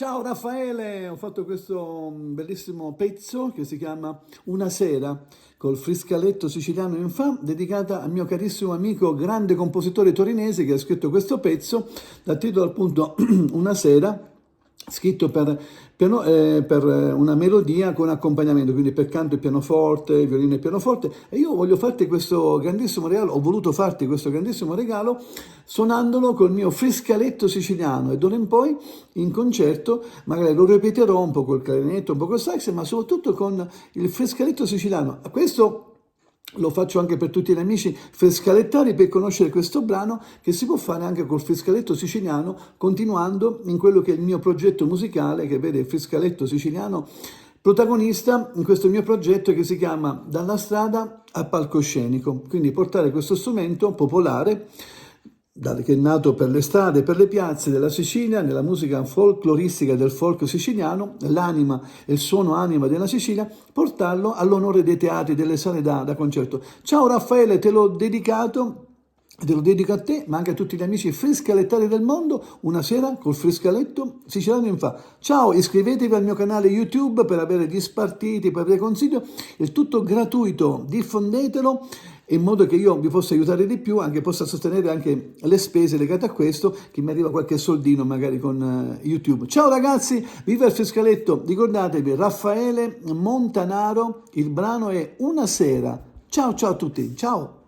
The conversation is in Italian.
Ciao Raffaele, ho fatto questo bellissimo pezzo che si chiama Una sera col friscaletto siciliano in fa, dedicata al mio carissimo amico, grande compositore torinese che ha scritto questo pezzo dal titolo appunto Una sera, scritto per una melodia con accompagnamento, quindi per canto e pianoforte, violino e pianoforte. E io voglio farti questo grandissimo regalo, ho voluto farti questo grandissimo regalo suonandolo col mio friscaletto siciliano e d'ora in poi in concerto magari lo ripeterò un po' col clarinetto, un po' col sax, ma soprattutto con il friscaletto siciliano. Questo lo faccio anche per tutti gli amici frescalettari per conoscere questo brano che si può fare anche col frescaletto siciliano, continuando in quello che è il mio progetto musicale che vede il frescaletto siciliano protagonista in questo mio progetto che si chiama Dalla strada al palcoscenico. Quindi portare questo strumento popolare che è nato per le strade e per le piazze della Sicilia, nella musica folcloristica del folk siciliano, l'anima e il suono anima della Sicilia, portarlo all'onore dei teatri, delle sale da concerto. Ciao Raffaele, te l'ho dedicato, te lo dedico a te, ma anche a tutti gli amici friscalettari del mondo, una sera col friscaletto siciliano in fa. Ciao, iscrivetevi al mio canale YouTube per avere gli spartiti, per avere consiglio, il tutto gratuito, diffondetelo in modo che io vi possa aiutare di più, anche possa sostenere anche le spese legate a questo, che mi arriva qualche soldino magari con YouTube. Ciao ragazzi, viva il frescaletto, ricordatevi Raffaele Montanaro, il brano è Una sera. Ciao ciao a tutti, ciao!